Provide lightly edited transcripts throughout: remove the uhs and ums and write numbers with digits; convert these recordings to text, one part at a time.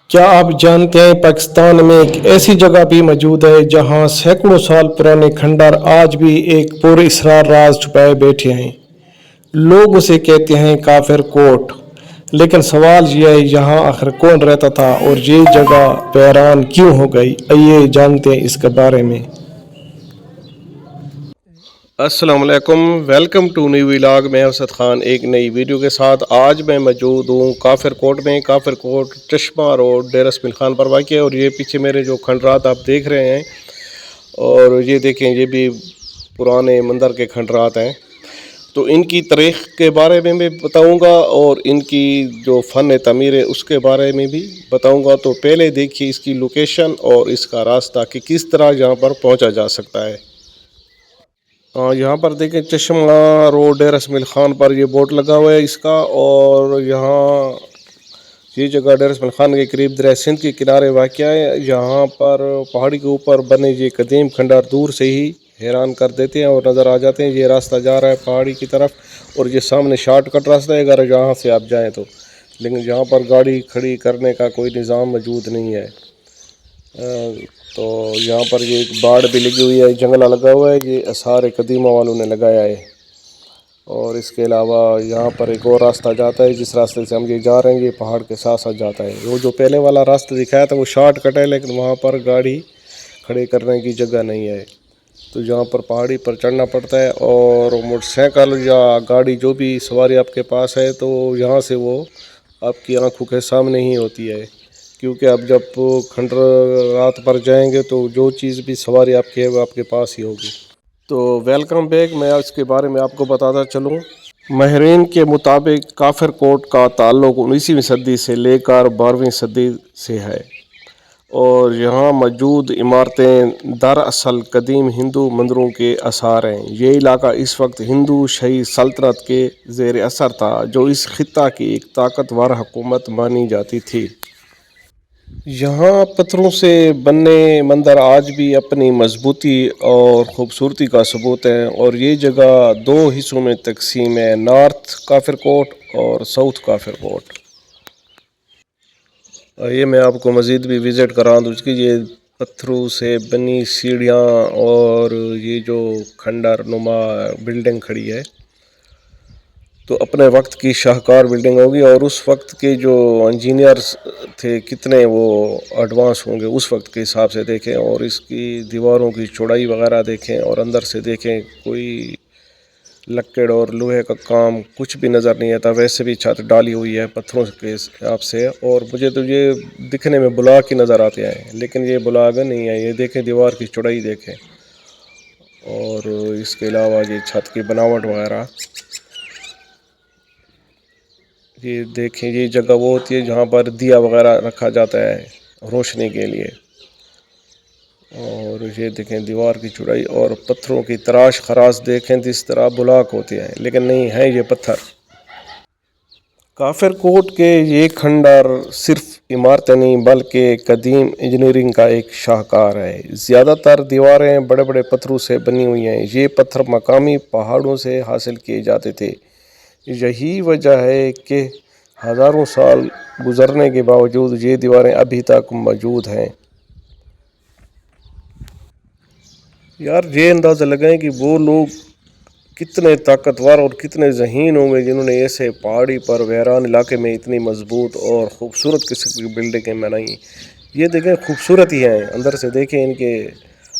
क्या आप जानते हैं पाकिस्तान में एक ऐसी जगह भी मौजूद है जहां सैकड़ों साल पुराने खंडर आज भी एक पूरे इसरार राज छुपाए बैठे हैं। लोग उसे कहते हैं काफिर कोट। लेकिन सवाल यह है यहाँ आखिर कौन रहता था और ये जगह वीरान क्यों हो गई। आइए जानते हैं इसके बारे में। अस्सलाम वालेकुम, वेलकम टू न्यू व्लॉग। मैं असद खान एक नई वीडियो के साथ आज मैं मौजूद हूँ काफिर कोट में। काफिर कोट चश्मा रोड डेरा इस्माइल खान पर वाक़ है और ये पीछे मेरे जो खंडरात आप देख रहे हैं और ये देखें, ये भी पुराने मंदिर के खंडरात हैं। तो इनकी तारीख़ के बारे में भी बताऊँगा और इनकी जो फ़न तमीर है उसके बारे में भी बताऊँगा। तो पहले देखिए इसकी लोकेशन और इसका रास्ता कि किस तरह यहाँ पर पहुँचा जा सकता है। यहाँ पर देखें चश्मा रोड डेरा इस्माइल खान पर ये बोर्ड लगा हुआ है इसका। और यहाँ ये जगह डेरा इस्माइल खान के करीब दरिया सिंध के किनारे वाक़ है। यहाँ पर पहाड़ी के ऊपर बने ये कदीम खंडर दूर से ही हैरान कर देते हैं और नज़र आ जाते हैं। ये रास्ता जा रहा है पहाड़ी की तरफ और ये सामने शॉर्टकट रास्ता है अगर यहाँ से आप जाएँ तो। लेकिन यहाँ पर गाड़ी खड़ी करने का कोई निज़ाम मौजूद नहीं है। तो यहाँ पर ये एक बाड़ भी लगी हुई है, जंगला लगा हुआ है, ये आसार कदीमा वालों ने लगाया है। और इसके अलावा यहाँ पर एक और रास्ता जाता है, जिस रास्ते से हम ये जा रहे हैं ये पहाड़ के साथ साथ जाता है। वो जो पहले वाला रास्ता दिखाया था वो शॉर्टकट है, लेकिन वहाँ पर गाड़ी खड़े करने की जगह नहीं है। तो यहाँ पर पहाड़ी पर चढ़ना पड़ता है और मोटरसाइकिल या गाड़ी जो भी सवारी आपके पास है तो यहाँ से वो आपकी आंखों के सामने ही होती है। क्योंकि आप जब खंडर रात पर जाएंगे तो जो चीज़ भी सवारी आपकी है वो आपके पास ही होगी। तो वेलकम बैक। मैं इसके बारे में आपको बताता चलूँ। माहिरीन के मुताबिक काफिर कोट का ताल्लुक 19वीं सदी से लेकर 12वीं सदी से है और यहाँ मौजूद इमारतें दरअसल कदीम हिंदू मंदिरों के आसार हैं। ये इलाका इस वक्त हिंदू शाही सल्तनत के ज़ेर असर था, जो इस खित्ता की एक ताकतवर हुकूमत मानी जाती थी। यहाँ पत्थरों से बने मंदिर आज भी अपनी मजबूती और ख़ूबसूरती का सबूत हैं और ये जगह दो हिस्सों में तकसीम है, नॉर्थ काफिर कोट और साउथ काफिर कोट। ये मैं आपको मज़ीद भी विज़िट करा दूँ। उसकी ये पत्थरों से बनी सीढ़ियाँ और ये जो खंडर नुमा बिल्डिंग खड़ी है तो अपने वक्त की शाहकार बिल्डिंग होगी। और उस वक्त के जो इंजीनियर्स थे कितने वो एडवांस होंगे उस वक्त के हिसाब से देखें। और इसकी दीवारों की चौड़ाई वगैरह देखें और अंदर से देखें, कोई लकड़ और लोहे का काम कुछ भी नज़र नहीं आता। वैसे भी छत डाली हुई है पत्थरों के हिसाब से और मुझे तो ये दिखने में बुलाग ही नज़र आते हैं, लेकिन ये बुलाग नहीं है। ये देखें दीवार की चौड़ाई देखें और इसके अलावा ये छत की बनावट वगैरह ये देखें। ये जगह वो होती है जहाँ पर दिया वगैरह रखा जाता है रोशनी के लिए। और ये देखें दीवार की चौड़ाई और पत्थरों की तराश खराश देखें जिस तरह बुलाक होते हैं, लेकिन नहीं है ये पत्थर। काफिर कोट के ये खंडर सिर्फ इमारतें नहीं बल्कि कदीम इंजीनियरिंग का एक शाहकार है। ज़्यादातर दीवारें बड़े बड़े पत्थरों से बनी हुई हैं। ये पत्थर मकामी पहाड़ों से हासिल किए जाते थे। यही वजह है कि हज़ारों साल गुजरने के बावजूद ये दीवारें अभी तक मौजूद हैं। यार ये अंदाज़ा लगाएं कि वो लोग कितने ताकतवर और कितने ज़हीन होंगे जिन्होंने ऐसे पहाड़ी पर वीरान इलाके में इतनी मजबूत और ख़ूबसूरत किस्म की बिल्डिंगें बनाई। ये देखें खूबसूरत ही हैं, अंदर से देखें इनके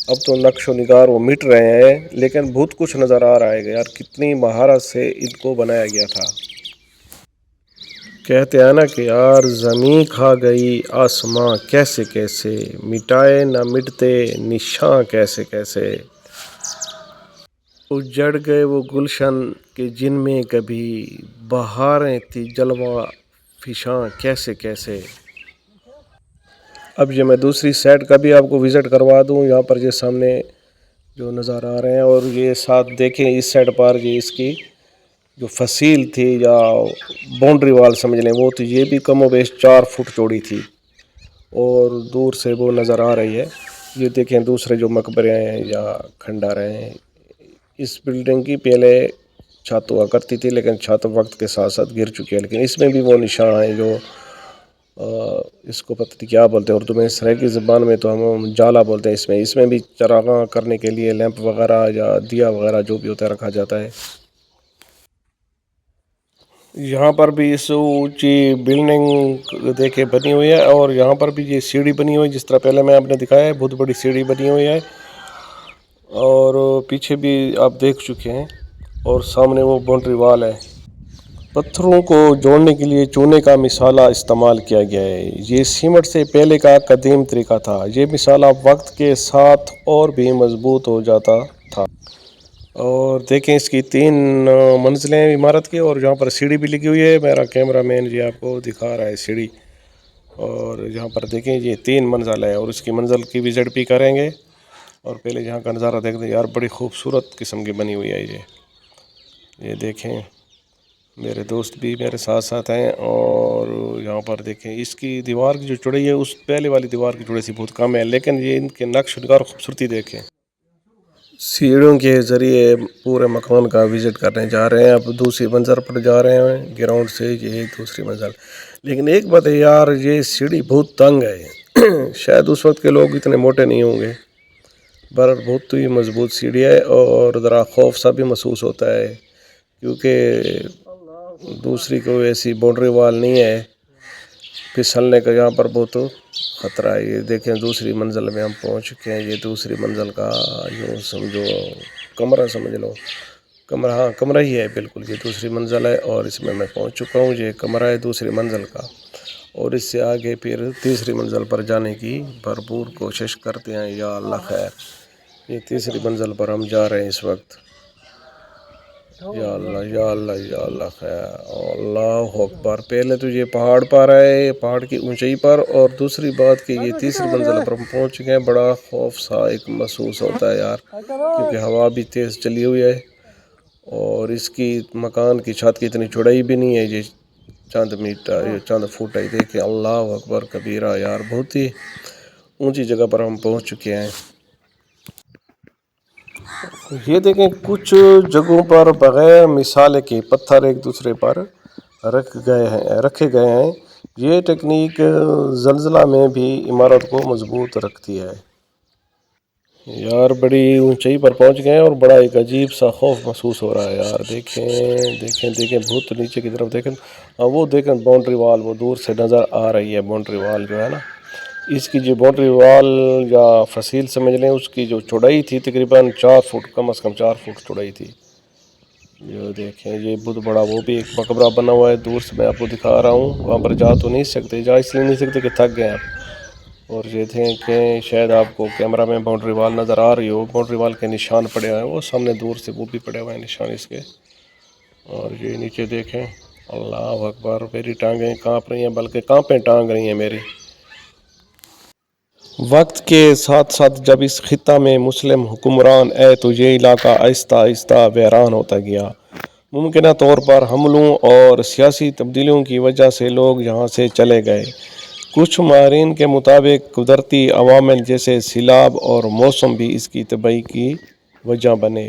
अब तो नक्शो निगार वो मिट रहे हैं, लेकिन बहुत कुछ नज़र आ रहा है कि यार कितनी महारत से इनको बनाया गया था। कहते हैं ना कि यार ज़मीं खा गई आसमां कैसे कैसे, मिटाए ना मिटते निशान कैसे कैसे, उजड़ गए वो गुलशन के जिनमें कभी बहारें थी जलवा फिशां कैसे कैसे। अब ये मैं दूसरी साइड का भी आपको विज़िट करवा दूँ। यहाँ पर ये सामने जो नज़र आ रहे हैं और ये साथ देखें इस साइड पर ये इसकी जो फसील थी या बाउंड्री वाल समझ लें वो, तो ये भी कम व बेश 4 फुट चौड़ी थी और दूर से वो नज़र आ रही है। ये देखें दूसरे जो मकबरे हैं या खंडर हैं। इस बिल्डिंग की पहले छत हुआ करती थी, लेकिन छत वक्त के साथ साथ गिर चुकी है, लेकिन इसमें भी वो निशान है जो اس کو پتہ نہیں کیا بولتے ہیں اردو میں، سرائیکی زبان میں تو ہم جالا بولتے ہیں اس میں بھی چراغاں کرنے کے لیے لیمپ وغیرہ یا دیا وغیرہ جو بھی ہوتا ہے رکھا جاتا ہے۔ یہاں پر بھی اس اونچی بلڈنگ دیکھے بنی ہوئی ہے، اور یہاں پر بھی یہ سیڑھی بنی ہوئی ہے، جس طرح پہلے میں آپ نے دکھایا ہے، بہت بڑی سیڑھی بنی ہوئی ہے، اور پیچھے بھی آپ دیکھ چکے ہیں، اور سامنے وہ باؤنڈری وال ہے۔ پتھروں کو جوڑنے کے لیے چونے کا مسالہ استعمال کیا گیا ہے۔ یہ سیمنٹ سے پہلے کا قدیم طریقہ تھا۔ یہ مسالہ وقت کے ساتھ اور بھی مضبوط ہو جاتا تھا۔ اور دیکھیں اس کی 3 منزلیں عمارت کی، اور یہاں پر سیڑھی بھی لگی ہوئی ہے۔ میرا کیمرہ مین یہ آپ کو دکھا رہا ہے سیڑھی، اور یہاں پر دیکھیں یہ 3 منزل ہے، اور اس کی منزل کی وزٹ بھی کریں گے۔ اور پہلے یہاں کا نظارہ دیکھ دیں یار، بڑی خوبصورت قسم کی بنی ہوئی ہے یہ دیکھیں، میرے دوست بھی میرے ساتھ ساتھ ہیں۔ اور یہاں پر دیکھیں اس کی دیوار کی جو چوڑائی ہے اس پہلے والی دیوار کی چوڑائی سے بہت کم ہے، لیکن یہ ان کے نقش و نگار خوبصورتی دیکھیں۔ سیڑھیوں کے ذریعے پورے مکان کا وزٹ کرنے جا رہے ہیں، اب دوسری منزل پر جا رہے ہیں، گراؤنڈ سے یہ دوسری منزل۔ لیکن ایک بات ہے یار، یہ سیڑھی بہت تنگ ہے، شاید اس وقت کے لوگ اتنے موٹے نہیں ہوں گے، پر بہت ہی مضبوط سیڑھی ہے، اور ذرا خوف سا بھی محسوس ہوتا ہے، کیونکہ دوسری کوئی ایسی باؤنڈری وال نہیں ہے، پھسلنے کا یہاں پر بہت خطرہ ہے۔ یہ دیکھیں دوسری منزل میں ہم پہنچ چکے ہیں، یہ دوسری منزل کا یوں سمجھو کمرہ سمجھ لو، کمرہ، ہاں کمرہ ہی ہے بالکل، یہ دوسری منزل ہے، اور اس میں پہنچ چکا ہوں، یہ کمرہ ہے دوسری منزل کا، اور اس سے آگے پھر تیسری منزل پر جانے کی بھرپور کوشش کرتے ہیں۔ یا اللہ خیر، یہ تیسری منزل پر ہم جا رہے ہیں اس وقت۔ یا اللہ یا اللہ یا اللہ خیر، اللہ اکبر۔ پہلے تو یہ پہاڑ پر ہے، پہاڑ کی اونچائی پر، اور دوسری بات کہ یہ تیسری منزل پر ہم پہنچ چکے ہیں، بڑا خوف سا ایک محسوس ہوتا ہے یار، کیونکہ ہوا بھی تیز چلی ہوئی ہے، اور اس کی مکان کی چھت کی اتنی چوڑائی بھی نہیں ہے، یہ چند میٹر یا چند فٹ ہے۔ دیکھیں اللہ اکبر کبیرہ یار، بہت ہی اونچی جگہ پر ہم پہنچ چکے ہیں۔ یہ دیکھیں کچھ جگہوں پر بغیر مثالے کے پتھر ایک دوسرے پر رکھے گئے ہیں۔ یہ ٹیکنیک زلزلہ میں بھی عمارت کو مضبوط رکھتی ہے۔ یار بڑی اونچائی پر پہنچ گئے ہیں، اور بڑا ایک عجیب سا خوف محسوس ہو رہا ہے یار۔ دیکھیں بہت نیچے کی طرف دیکھیں، وہ دیکھیں باؤنڈری وال، وہ دور سے نظر آ رہی ہے باؤنڈری وال جو ہے نا، اس کی جو باؤنڈری وال یا فصیل سمجھ لیں، اس کی جو چوڑائی تھی تقریباً 4 فٹ، کم از کم 4 فٹ چوڑائی تھی۔ یہ دیکھیں یہ بہت بڑا وہ بھی ایک مقبرہ بنا ہوا ہے، دور سے میں آپ کو دکھا رہا ہوں، وہاں پر جا تو نہیں سکتے، جا اس لیے نہیں سکتے کہ تھک گئے آپ۔ اور یہ دیکھیں شاید آپ کو کیمرہ میں باؤنڈری وال نظر آ رہی ہو، باؤنڈری وال کے نشان پڑے ہوئے ہیں، وہ سامنے دور سے وہ بھی پڑے ہوئے ہیں نشان اس کے۔ اور یہ نیچے دیکھیں، اللہ اکبر، میری ٹانگیں کانپ رہی ہیں، بلکہ کانپیں ٹانگ رہی ہیں میری۔ وقت کے ساتھ ساتھ جب اس خطہ میں مسلم حکمران آئے تو یہ علاقہ آہستہ آہستہ ویران ہوتا گیا۔ ممکنہ طور پر حملوں اور سیاسی تبدیلیوں کی وجہ سے لوگ یہاں سے چلے گئے۔ کچھ ماہرین کے مطابق قدرتی عوامل جیسے سیلاب اور موسم بھی اس کی تباہی کی وجہ بنے۔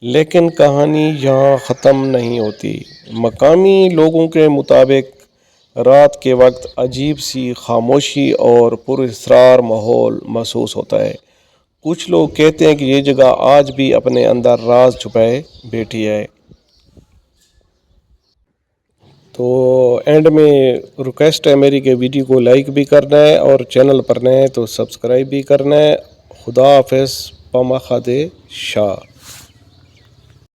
لیکن کہانی یہاں ختم نہیں ہوتی۔ مقامی لوگوں کے مطابق رات کے وقت عجیب سی خاموشی اور پراسرار ماحول محسوس ہوتا ہے۔ کچھ لوگ کہتے ہیں کہ یہ جگہ آج بھی اپنے اندر راز چھپائے بیٹھی ہے۔ تو اینڈ میں ریکویسٹ ہے میری کہ ویڈیو کو لائک بھی کرنا ہے، اور چینل پر نئے تو سبسکرائب بھی کرنا ہے۔ خدا حافظ، پامخاد شاہ۔